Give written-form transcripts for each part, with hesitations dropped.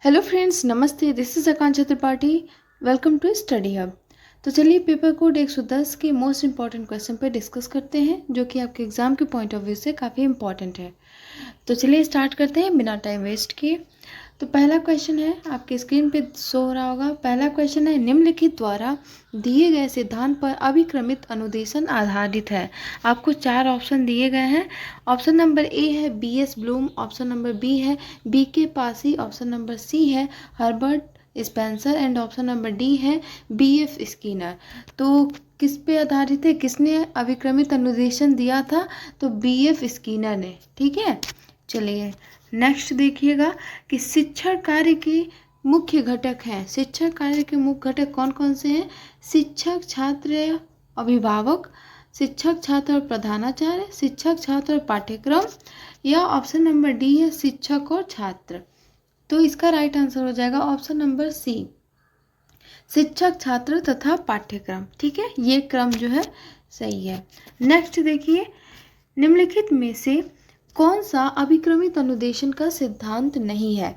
Hello friends, नमस्ते। This is Akanksha Tripathi. Welcome to study hub. तो चलिए पेपर कोड 110 के मोस्ट इंपॉर्टेंट क्वेश्चन पर डिस्कस करते हैं, जो कि आपके एग्जाम के पॉइंट ऑफ व्यू से काफ़ी इंपॉर्टेंट है। तो चलिए स्टार्ट करते हैं बिना टाइम वेस्ट किए। तो पहला क्वेश्चन है, आपके स्क्रीन पे शो हो रहा होगा। पहला क्वेश्चन है, निम्नलिखित द्वारा दिए गए सिद्धांत पर अभिक्रमित अनुदेशन आधारित है। आपको 4 ऑप्शन दिए गए हैं। ऑप्शन नंबर ए है BS Bloom, option number B है BK Passi, option number C है Herbert Spencer and option number D है BF स्किनर। तो किस पे आधारित है, किसने अभिक्रमित अनुदेशन दिया था? तो BF स्किनर ने। ठीक है, चलिए नेक्स्ट देखिएगा कि शिक्षण कार्य के मुख्य घटक हैं। शिक्षण कार्य के मुख्य घटक कौन कौन से हैं? शिक्षक, छात्र, अभिभावक, शिक्षक, छात्र और प्रधानाचार्य, शिक्षक, छात्र और पाठ्यक्रम, या ऑप्शन नंबर डी है शिक्षक और छात्र। तो इसका राइट आंसर हो जाएगा ऑप्शन नंबर सी, शिक्षक, छात्र तथा पाठ्यक्रम। ठीक है, ये क्रम जो है सही है। नेक्स्ट देखिए, निम्नलिखित में से कौन सा अभिक्रमित अनुदेशन का सिद्धांत नहीं है?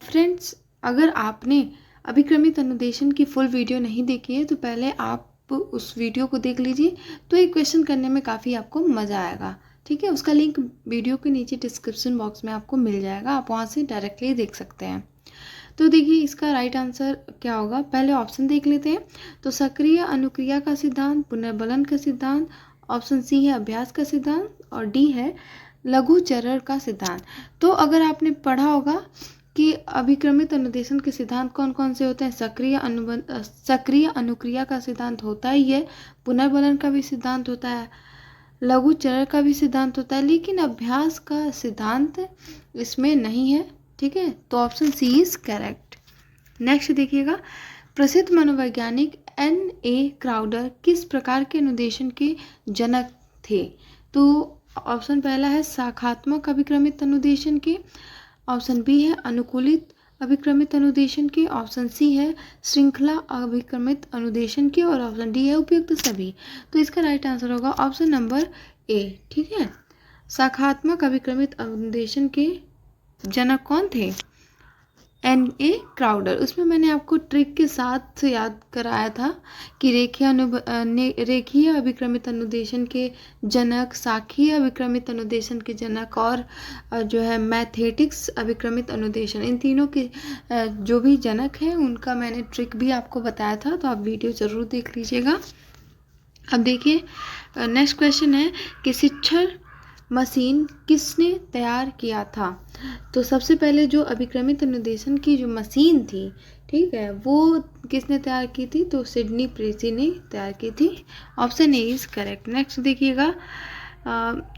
फ्रेंड्स, अगर आपने अभिक्रमित अनुदेशन की फुल वीडियो नहीं देखी है तो पहले आप उस वीडियो को देख लीजिए, तो ये क्वेश्चन करने में काफ़ी आपको मज़ा आएगा। ठीक है, उसका लिंक वीडियो के नीचे डिस्क्रिप्शन बॉक्स में आपको मिल जाएगा, आप वहाँ से डायरेक्टली देख सकते हैं। तो देखिए इसका राइट आंसर क्या होगा, पहले ऑप्शन देख लेते हैं। तो सक्रिय अनुक्रिया का सिद्धांत, पुनर्बलन का सिद्धांत, ऑप्शन सी है अभ्यास का सिद्धांत, और डी है लघु चरण का सिद्धांत। तो अगर आपने पढ़ा होगा कि अभिक्रमित अनुदेशन के सिद्धांत कौन कौन से होते हैं, सक्रिय अनुक्रिया का सिद्धांत होता ही है, पुनर्बलन का भी सिद्धांत होता है, लघु चरण का भी सिद्धांत होता है, लेकिन अभ्यास का सिद्धांत इसमें नहीं है। ठीक है, तो option C is correct. Next देखिएगा, प्रसिद्ध मनोवैज्ञानिक N.A. क्राउडर किस प्रकार के अनुदेशन के जनक थे? तो ऑप्शन पहला है शाखात्मक अभिक्रमित अनुदेशन के, ऑप्शन बी है अनुकूलित अभिक्रमित अनुदेशन के, ऑप्शन सी है श्रृंखला अभिक्रमित अनुदेशन के, और ऑप्शन डी है उपयुक्त सभी। तो इसका राइट आंसर होगा ऑप्शन नंबर ए। ठीक है, शाखात्मक अभिक्रमित अनुदेशन के जनक कौन थे? N.A. क्राउडर। उसमें मैंने आपको ट्रिक के साथ याद कराया था कि रेखीय अभिक्रमित अनुदेशन के जनक, शाखीय अभिक्रमित अनुदेशन के जनक, और जो है मैथेटिक्स अभिक्रमित अनुदेशन, इन तीनों के जो भी जनक हैं उनका मैंने ट्रिक भी आपको बताया था, तो आप वीडियो ज़रूर देख लीजिएगा। अब देखिए नेक्स्ट क्वेश्चन है कि शिक्षण मशीन किसने तैयार किया था? तो सबसे पहले जो अभिक्रमित अनुदेशन की जो मशीन थी, ठीक है, वो किसने तैयार की थी? तो सिडनी प्रेसी ने तैयार की थी। Option A is correct. Next देखिएगा,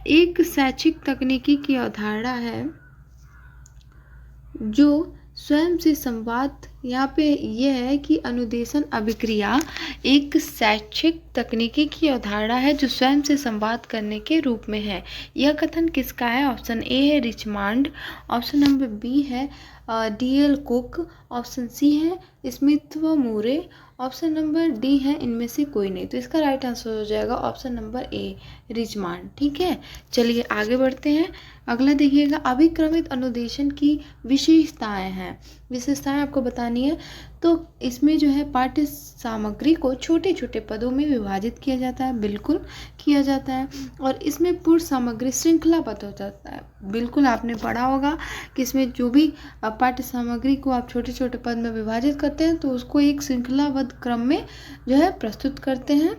एक शैक्षिक तकनीकी की अवधारणा है जो स्वयं से संवाद, यहाँ पे यह है कि अनुदेशन अभिक्रिया एक शैक्षिक तकनीकी की अवधारणा है जो स्वयं से संवाद करने के रूप में है। यह कथन किसका है? ऑप्शन ए है रिचमांड, ऑप्शन नंबर बी है DL कुक, ऑप्शन सी है स्मिथ व मूरे, ऑप्शन नंबर डी है इनमें से कोई नहीं। तो इसका राइट आंसर हो जाएगा ऑप्शन नंबर ए रिचमांड। ठीक है, चलिए आगे बढ़ते हैं। अगला देखिएगा, अभिक्रमित अनुदेशन की विशेषताएं हैं। विशेषताएं आपको बतानी है। तो इसमें जो है पाठ्य सामग्री को छोटे छोटे पदों में विभाजित किया जाता है, बिल्कुल किया जाता है, और इसमें पूर्ण सामग्री श्रृंखलाबद्ध हो जाता है। बिल्कुल आपने पढ़ा होगा कि इसमें जो भी पाठ्य सामग्री को आप छोटे छोटे पद में विभाजित करते हैं तो उसको एक श्रृंखलाबद्ध क्रम में जो है प्रस्तुत करते हैं।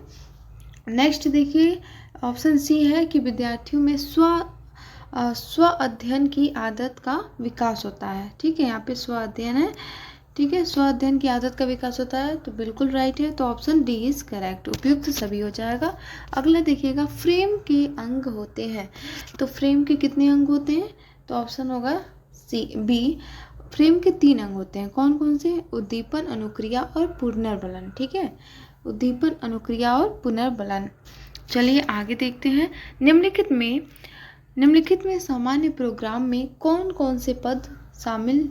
नेक्स्ट देखिए, ऑप्शन सी है कि विद्यार्थियों में स्व अध्ययन की आदत का विकास होता है। ठीक है, यहाँ पे स्व अध्ययन है। ठीक है, स्व अध्ययन की आदत का विकास होता है, तो बिल्कुल राइट है। तो ऑप्शन डी इज करेक्ट, उपयुक्त सभी हो जाएगा। अगला देखिएगा, फ्रेम के अंग होते हैं। तो फ्रेम के कितने अंग होते हैं? तो ऑप्शन होगा बी, फ्रेम के 3 अंग होते हैं। कौन कौन से? उद्दीपन, अनुक्रिया और पुनर्बलन। ठीक है, उद्दीपन, अनुक्रिया और पुनर्बलन। चलिए आगे देखते हैं। निम्नलिखित में सामान्य प्रोग्राम में कौन कौन से पद शामिल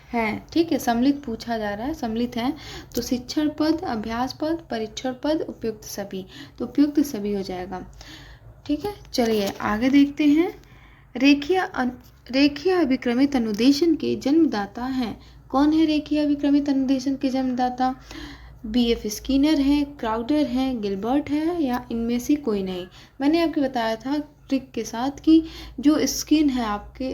हैं? ठीक है, सम्मिलित पूछा जा रहा है, सम्मिलित हैं। तो शिक्षण पद, अभ्यास पद, परीक्षण पद, उपयुक्त सभी। तो उपयुक्त सभी हो जाएगा। ठीक है, चलिए आगे देखते हैं। रेखीय अभिक्रमित अनुदेशन के जन्मदाता हैं कौन है रेखीय अभिक्रमित अनुदेशन के जन्मदाता? BF स्किनर है, क्राउडर है, गिलबर्ट है, या इनमें से कोई नहीं। मैंने आपको बताया था ट्रिक के साथ कि जो स्किन है आपके,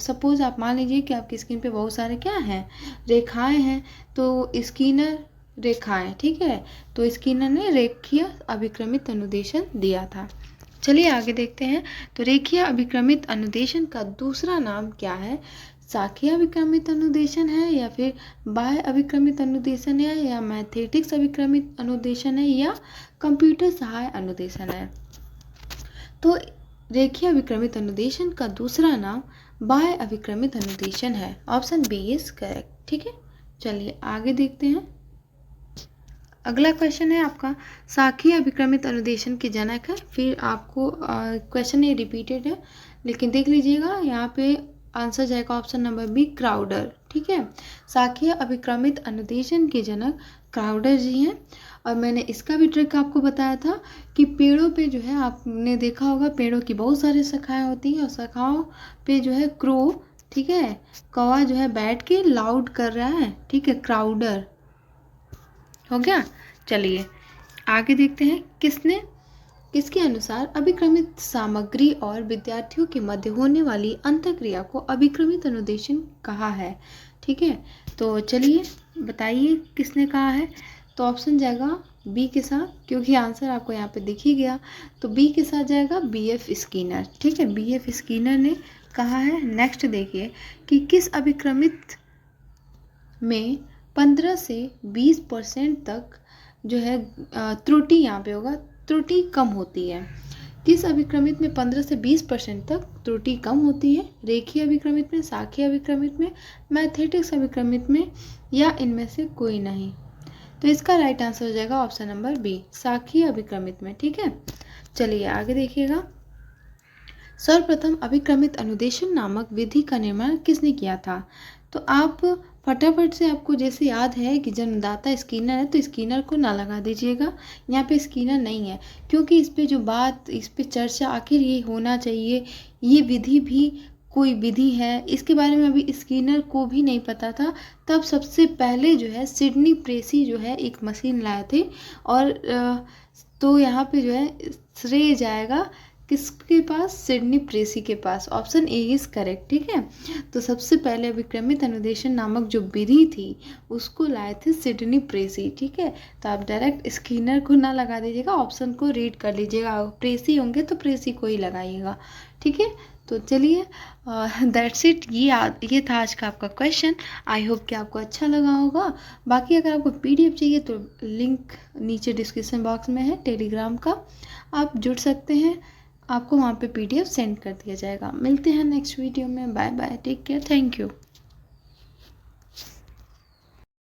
सपोज आप मान लीजिए कि आपकी स्किन पे बहुत सारे क्या हैं, रेखाएं हैं, तो स्किनर रेखाएं, ठीक है, तो स्किनर ने रेखीय अभिक्रमित अनुदेशन दिया था। चलिए आगे देखते हैं। तो रेखीय अभिक्रमित अनुदेशन का दूसरा नाम क्या है? शाखीय अभिक्रमित अनुदेशन है, या फिर बाह्य अभिक्रमित अनुदेशन है, या मैथेटिक्स अभिक्रमित अनुदेशन है, या कंप्यूटर सहाय अनुदेशन है? तो रेखीय अभिक्रमित अनुदेशन का दूसरा नाम बाह्य अभिक्रमित अनुदेशन है। Option B is correct. ठीक है, चलिए आगे देखते हैं। अगला क्वेश्चन है आपका, शाखीय अभिक्रमित अनुदेशन के जनक है। फिर आपको क्वेश्चन ये रिपीटेड है, लेकिन देख लीजिएगा यहाँ पे आंसर जाएगा ऑप्शन नंबर बी, क्राउडर। ठीक है, शाखीय अभिक्रमित अनुदेशन के जनक क्राउडर जी हैं। और मैंने इसका भी ट्रिक आपको बताया था कि पेड़ों पे जो है, आपने देखा होगा पेड़ों की बहुत सारी शाखाएं होती हैं, और शाखाओं पे जो है क्रो, ठीक है, कौवा जो है बैठ के लाउड कर रहा है। ठीक है, क्राउडर हो गया। चलिए आगे देखते हैं। किसके अनुसार अभिक्रमित सामग्री और विद्यार्थियों के मध्य होने वाली अंतःक्रिया को अभिक्रमित अनुदेशन कहा है? ठीक है, तो चलिए बताइए किसने कहा है। तो ऑप्शन जाएगा बी के साथ, क्योंकि आंसर आपको यहाँ पे दिख ही गया, तो बी के साथ जाएगा BF स्किनर। ठीक है, BF स्किनर ने कहा है। नेक्स्ट देखिए कि किस अभिक्रमित में 15 से 20% तक जो है त्रुटि, यहाँ पे होगा त्रुटि कम होती है। किस अभिक्रमित में 15 से 20% तक त्रुटि कम होती है? रेखीय अभिक्रमित में, शाखीय अभिक्रमित में, मैथेटिक्स अभिक्रमित में, या इनमें से कोई नहीं? तो इसका राइट आंसर हो जाएगा ऑप्शन नंबर बी, शाखीय अभिक्रमित में। ठीक है, चलिए आगे देखिएगा। सर्वप्रथम अभिक्रमित अनुदेशन नामक विधि का निर्माण किसने किया था? तो आप फटाफट से, आपको जैसे याद है कि जन्मदाता स्किनर है, तो स्किनर को ना लगा दीजिएगा, यहाँ पे स्किनर नहीं है, क्योंकि इस पे जो बात, इस पे चर्चा आखिर ये होना चाहिए, ये विधि भी कोई विधि है, इसके बारे में अभी स्किनर को भी नहीं पता था। तब सबसे पहले जो है सिडनी प्रेसी जो है एक मशीन लाए थे, और तो यहाँ पे जो है श्रेय जाएगा किसके पास? सिडनी प्रेसी के पास। Option A is correct. ठीक है, तो सबसे पहले अभिक्रमित अनुदेशन नामक जो विधि थी उसको लाए थे सिडनी प्रेसी। ठीक है, तो आप डायरेक्ट स्किनर को ना लगा दीजिएगा, ऑप्शन को रीड कर लीजिएगा, प्रेसी होंगे तो प्रेसी को ही लगाइएगा। ठीक है, तो चलिए दैट्स इट। ये था आज का आपका क्वेश्चन। आई होप कि आपको अच्छा लगा होगा। बाकी अगर आपको PDF चाहिए तो लिंक नीचे डिस्क्रिप्शन बॉक्स में है टेलीग्राम का, आप जुड़ सकते हैं, आपको वहाँ पे PDF सेंड कर दिया जाएगा। मिलते हैं नेक्स्ट वीडियो में। Bye bye, take care, thank you.